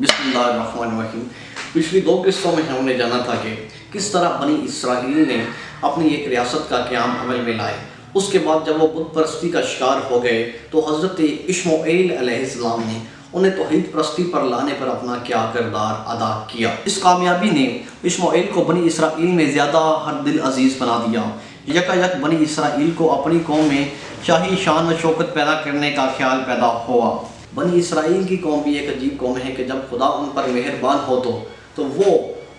بسم اللہ الرحمن الرحیم۔ پچھلی دو قصوں میں ہم نے جانا تھا کہ کس طرح بنی اسرائیل نے اپنی ایک ریاست کا قیام عمل میں لائے۔ اس کے بعد جب وہ بت پرستی کا شکار ہو گئے تو حضرت اشمعیل علیہ السلام نے انہیں توحید پرستی پر لانے پر اپنا کیا کردار ادا کیا۔ اس کامیابی نے اشمعیل کو بنی اسرائیل میں زیادہ ہر دل عزیز بنا دیا۔ یکا یک بنی اسرائیل کو اپنی قوم میں شاہی شان و شوکت پیدا کرنے کا خیال پیدا ہوا۔ بنی اسرائیل کی قوم بھی ایک عجیب قوم ہے کہ جب خدا ان پر مہربان ہو تو وہ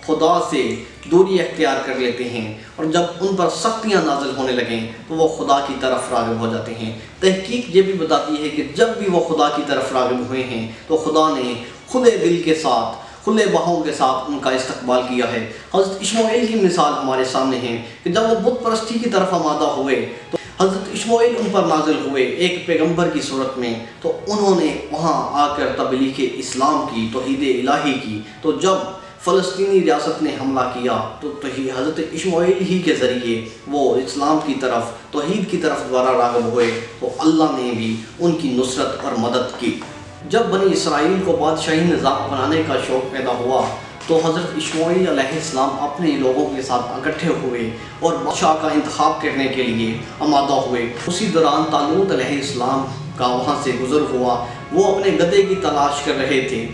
خدا سے دوری اختیار کر لیتے ہیں، اور جب ان پر سختیاں نازل ہونے لگیں تو وہ خدا کی طرف راغب ہو جاتے ہیں۔ تحقیق یہ بھی بتاتی ہے کہ جب بھی وہ خدا کی طرف راغب ہوئے ہیں تو خدا نے کھلے دل کے ساتھ، کھلے باہوں کے ساتھ ان کا استقبال کیا ہے۔ حضرت اشمعیل کی مثال ہمارے سامنے ہے کہ جب وہ بت پرستی کی طرف آمادہ ہوئے تو حضرت اشمعیل ان پر نازل ہوئے ایک پیغمبر کی صورت میں، تو انہوں نے وہاں آ کر تبلیغ اسلام کی، توحید الہی کی۔ تو جب فلسطینی ریاست نے حملہ کیا تو حضرت اشمعیل ہی کے ذریعے وہ اسلام کی طرف، توحید کی طرف دوبارہ راغب ہوئے، تو اللہ نے بھی ان کی نصرت اور مدد کی۔ جب بنی اسرائیل کو بادشاہی نظام بنانے کا شوق پیدا ہوا تو حضرت اشمعیل علیہ السلام اپنے لوگوں کے ساتھ اکٹھے ہوئے اور بادشاہ کا انتخاب کرنے کے لیے آمادہ ہوئے۔ اسی دوران طالوت علیہ السلام کا وہاں سے گزر ہوا۔ وہ اپنے گدھے کی تلاش کر رہے تھے۔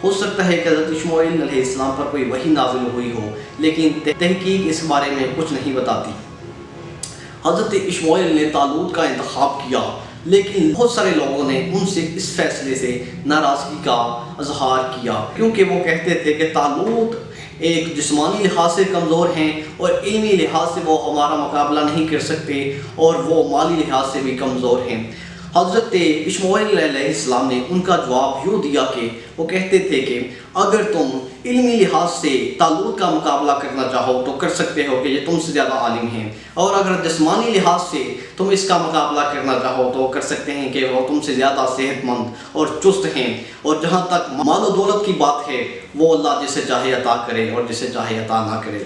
ہو سکتا ہے کہ حضرت اشمعیل علیہ السلام پر کوئی وحی نازل ہوئی ہو، لیکن تحقیق اس بارے میں کچھ نہیں بتاتی۔ حضرت اشمعیل نے طالوت کا انتخاب کیا، لیکن بہت سارے لوگوں نے ان سے اس فیصلے سے ناراضگی کا اظہار کیا، کیونکہ وہ کہتے تھے کہ طالوت ایک جسمانی لحاظ سے کمزور ہیں اور علمی لحاظ سے وہ ہمارا مقابلہ نہیں کر سکتے، اور وہ مالی لحاظ سے بھی کمزور ہیں۔ حضرت اشمعیل علیہ السلام نے ان کا جواب یوں دیا کہ وہ کہتے تھے کہ اگر تم علمی لحاظ سے طالوت کا مقابلہ کرنا چاہو تو کر سکتے ہو کہ یہ تم سے زیادہ عالم ہیں، اور اگر جسمانی لحاظ سے تم اس کا مقابلہ کرنا چاہو تو کر سکتے ہیں کہ وہ تم سے زیادہ صحت مند اور چست ہیں، اور جہاں تک مال و دولت کی بات ہے وہ اللہ جسے چاہے عطا کرے اور جسے چاہے عطا نہ کرے۔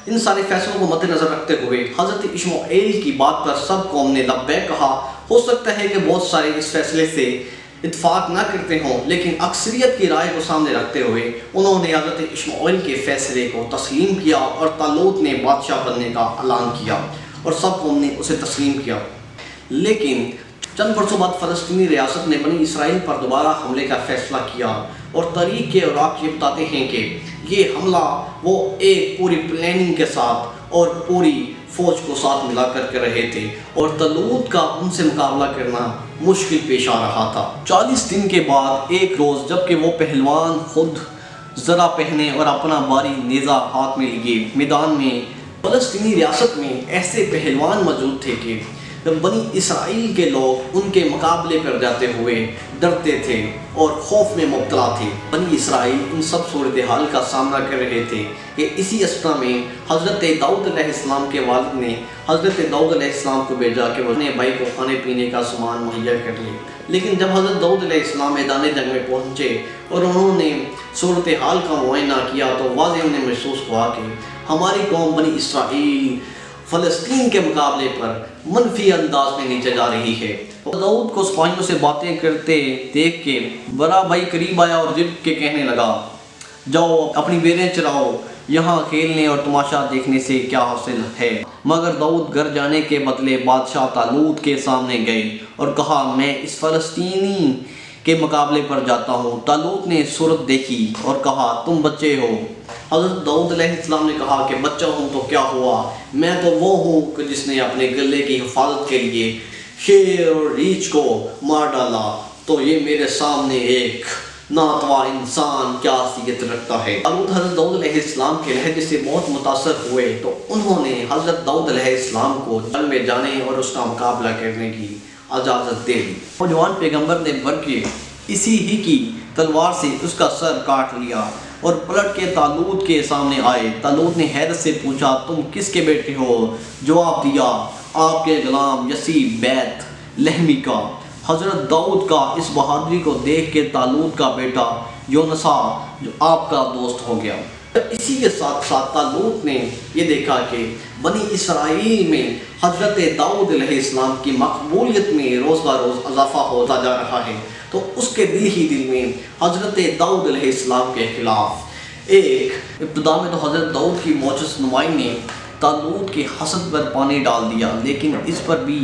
ان سارے فیصلوں کو مد نظر رکھتے ہوئے حضرت اشمعیل کی بات پر سب قوم نے لبیک کہا۔ ہو سکتا ہے کہ بہت سارے اس فیصلے سے اتفاق نہ کرتے ہوں، لیکن اکثریت کی رائے کو سامنے رکھتے ہوئے انہوں نے حضرت اشمعیل کے فیصلے کو تسلیم کیا، اور طالوت نے بادشاہ بننے کا اعلان کیا اور سب قوم نے اسے تسلیم کیا۔ لیکن چند برسوں بعد فلسطینی ریاست نے بنی اسرائیل پر دوبارہ حملے کا فیصلہ کیا، اور تاریخ کے اوراق یہ بتاتے ہیں کہ یہ حملہ وہ ایک پوری پلاننگ کے ساتھ اور پوری فوج کو ساتھ ملا کر رہے تھے، اور طالوت کا ان سے مقابلہ کرنا مشکل پیش آ رہا تھا۔ 40 دن کے بعد ایک روز جب کہ وہ پہلوان خود زرہ پہنے اور اپنا باری نیزہ ہاتھ میں لیے میدان میں فلسطینی ریاست میں ایسے پہلوان موجود تھے کہ بنی اسرائیل کے لوگ ان کے مقابلے پر جاتے ہوئے ڈرتے تھے اور خوف میں مبتلا تھے۔ بنی اسرائیل ان سب صورتحال کا سامنا کر رہے تھے کہ اسی اسنا میں حضرت داؤد علیہ السلام کے والد نے حضرت داؤد علیہ السلام کو بھیجا کہ وہ اپنے بھائی کو کھانے پینے کا سامان مہیا کر لے۔ لیکن جب حضرت داؤد علیہ السلام میدان جنگ میں پہنچے اور انہوں نے صورتحال کا معائنہ کیا تو واضح انہیں محسوس ہوا کہ ہماری قوم بنی اسرائیل فلسطین کے مقابلے پر منفی انداز میں نیچے جا رہی ہے۔ داؤد کو سپاہیوں سے باتیں کرتے دیکھ کے بڑا بھائی قریب آیا اور ضد کے کہنے لگا، جاؤ اپنی بیریں چراؤ، یہاں کھیلنے اور تماشا دیکھنے سے کیا حاصل ہے۔ مگر داؤد گھر جانے کے بدلے بادشاہ طالوت کے سامنے گئے اور کہا، میں اس فلسطینی کے مقابلے پر جاتا ہوں۔ طالوت نے صورت دیکھی اور کہا، تم بچے ہو۔ حضرت داؤد علیہ السلام نے کہا کہ بچہ ہوں تو کیا ہوا، میں تو وہ ہوں کہ جس نے اپنے گلے کی حفاظت کے لیے شیر اور ریچھ کو مار ڈالا، تو یہ میرے سامنے ایک ناتواں انسان کیا حیثیت رکھتا ہے۔ طالوت حضرت داؤد علیہ السلام کے لہجے سے بہت متاثر ہوئے، تو انہوں نے حضرت داؤد علیہ السلام کو جنگ میں جانے اور اس کا مقابلہ کرنے کی اجازت دے دی۔ نوجوان پیغمبر نے بر کے اسی ہی کی تلوار سے اس کا سر کاٹ لیا اور پلٹ کے طالوت کے سامنے آئے۔ طالوت نے حیرت سے پوچھا، تم کس کے بیٹے ہو؟ جواب دیا، آپ کے غلام یسی بیت لہمی کا۔ حضرت داؤد کا اس بہادری کو دیکھ کے طالوت کا بیٹا یونسا جو آپ کا دوست ہو گیا۔ اسی کے ساتھ ساتھ طالوت نے یہ دیکھا کہ بنی اسرائیل میں حضرت داؤد علیہ السلام کی مقبولیت میں روز بہ روز اضافہ ہوتا جا رہا ہے۔ تو اس کے دل ہی دل میں حضرت داؤد علیہ السلام کے خلاف ایک ابتدا میں تو حضرت داؤد کی معجز نمائی نے طالوت کے حسد پر پانی ڈال دیا، لیکن اس پر بھی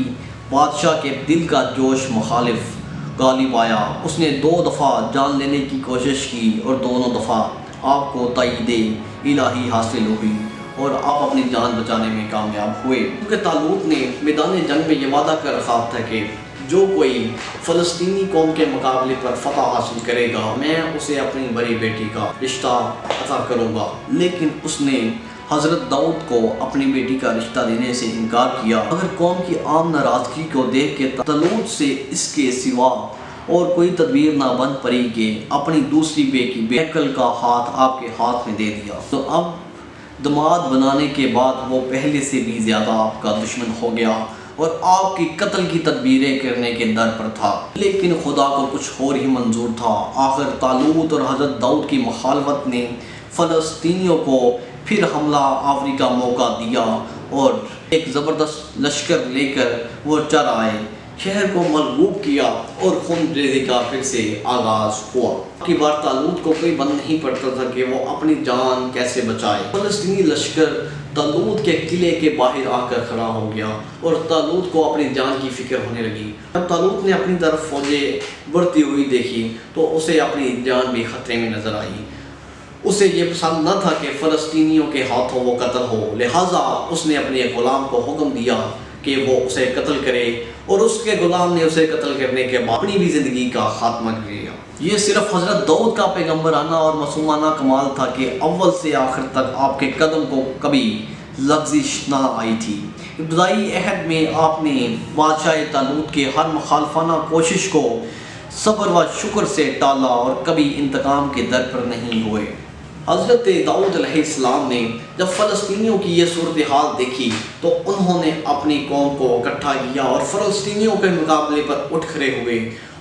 بادشاہ کے دل کا جوش مخالف غالب آیا۔ اس نے 2 دفعہ جان لینے کی کوشش کی اور دونوں دفعہ آپ کو تائید الہی حاصل ہوئی اور آپ اپنی جان بچانے میں کامیاب ہوئے، کیونکہ طالوت نے میدان جنگ میں یہ وعدہ کر رکھا تھا کہ جو کوئی فلسطینی قوم کے مقابلے پر فتح حاصل کرے گا میں اسے اپنی بڑی بیٹی کا رشتہ عطا کروں گا، لیکن اس نے حضرت داؤد کو اپنی بیٹی کا رشتہ دینے سے انکار کیا۔ مگر قوم کی عام ناراضگی کو دیکھ کے طالوت سے اس کے سوا اور کوئی تدبیر نہ بن پڑی کہ اپنی دوسری بیٹی بیکل کا ہاتھ آپ کے ہاتھ میں دے دیا۔ تو اب دماد بنانے کے بعد وہ پہلے سے بھی زیادہ آپ کا دشمن ہو گیا اور آپ کی قتل کی تدبیریں کرنے کے در پر تھا، لیکن خدا کو کچھ اور ہی منظور تھا۔ آخر طالوت اور حضرت داؤد کی مخالفت نے فلسطینیوں کو پھر حملہ آوری کا موقع دیا اور ایک زبردست لشکر لے کر وہ چر آئے، شہر کو مرغوب کیا اور خون ریزی کا پھر سے آغاز ہوا۔ کی بار طالوت کو کوئی بند نہیں پڑتا تھا کہ وہ اپنی جان کیسے بچائے۔ فلسطینی لشکر طالوت کے قلعے کے باہر آ کر کھڑا ہو گیا اور طالوت کو اپنی جان کی فکر ہونے لگی۔ جب طالوت نے اپنی طرف فوجیں بڑھتی ہوئی دیکھی تو اسے اپنی جان بھی خطرے میں نظر آئی۔ اسے یہ پسند نہ تھا کہ فلسطینیوں کے ہاتھوں وہ قتل ہو، لہٰذا اس نے اپنے غلام کو حکم دیا کہ وہ اسے قتل کرے اور اس کے غلام نے اسے قتل کرنے کے بعد اپنی بھی زندگی کا خاتمہ کر لیا۔ یہ صرف حضرت داؤد کا پیغمبرانہ اور معصومانہ کمال تھا کہ اول سے آخر تک آپ کے قدم کو کبھی لغزش نہ آئی تھی۔ ابتدائی عہد میں آپ نے بادشاہ طالوت کے ہر مخالفانہ کوشش کو صبر و شکر سے ٹالا اور کبھی انتقام کے در پر نہیں ہوئے۔ حضرت داؤد علیہ السلام نے جب فلسطینیوں کی یہ صورتحال دیکھی تو انہوں نے اپنی قوم کو اکٹھا کیا اور فلسطینیوں کے مقابلے پر اٹھ کھڑے ہوئے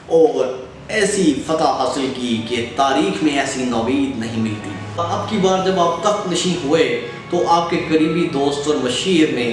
اور ایسی فتح حاصل کی کہ تاریخ میں ایسی نوید نہیں ملتی۔ اب کی بار جب آپ تخت نشین ہوئے تو آپ کے قریبی دوست اور مشیر نے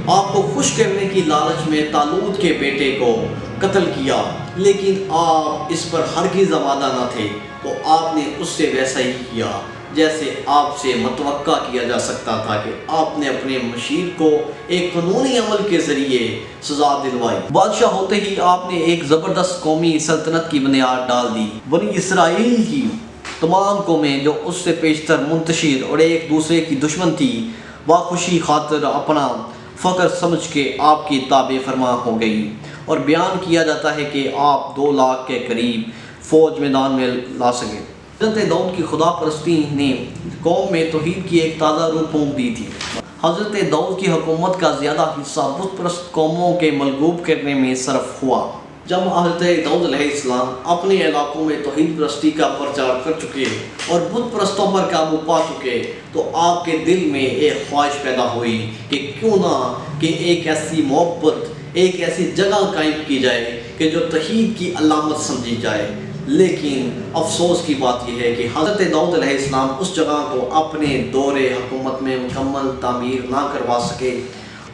آپ کو خوش کرنے کی لالچ میں طالوت کے بیٹے کو قتل کیا، لیکن آپ اس پر ہرگز آمادہ نہ تھے، تو آپ نے اس سے ویسا ہی کیا جیسے آپ سے متوقع کیا جا سکتا تھا کہ آپ نے اپنے مشیر کو ایک قانونی عمل کے ذریعے سزا دلوائی۔ بادشاہ ہوتے ہی آپ نے ایک زبردست قومی سلطنت کی بنیاد ڈال دی۔ بنی اسرائیل کی تمام قومیں جو اس سے پیشتر منتشر اور ایک دوسرے کی دشمن تھی، باخوشی خاطر اپنا فخر سمجھ کے آپ کی تابع فرما ہو گئی، اور بیان کیا جاتا ہے کہ آپ 2 لاکھ کے قریب فوج میدان میں لا سکے۔ حضرت داؤد کی خدا پرستی نے قوم میں توحید کی ایک تازہ روح پھونک دی تھی۔ حضرت داؤد کی حکومت کا زیادہ حصہ بت پرست قوموں کے مغلوب کرنے میں صرف ہوا۔ جب حضرت داؤد علیہ السلام اپنے علاقوں میں توحید پرستی کا پرچار کر چکے اور بت پرستوں پر قابو پا چکے تو آپ کے دل میں ایک خواہش پیدا ہوئی کہ کیوں نہ کہ ایک ایسی محبت، ایک ایسی جگہ قائم کی جائے کہ جو توحید کی علامت سمجھی جائے۔ لیکن افسوس کی بات یہ ہے کہ حضرت داؤد علیہ السلام اس جگہ کو اپنے دور حکومت میں مکمل تعمیر نہ کروا سکے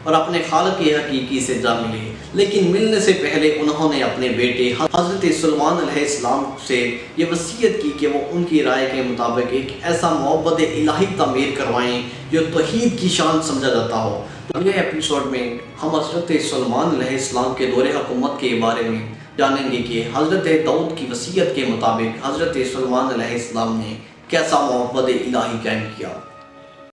اور اپنے خالق حقیقی سے جا ملے، لیکن ملنے سے پہلے انہوں نے اپنے بیٹے حضرت سلیمان علیہ السلام سے یہ وصیت کی کہ وہ ان کی رائے کے مطابق ایک ایسا محبت الہی تعمیر کروائیں جو توحید کی شان سمجھا جاتا ہو۔ اگلے ایپیسوڈ میں ہم حضرت سلیمان علیہ السلام کے دور حکومت کے بارے میں جانیں گے کہ حضرت داؤد کی وصیت کے مطابق حضرت سلیمان علیہ السلام نے کیسا محبت الہی قائم کیا۔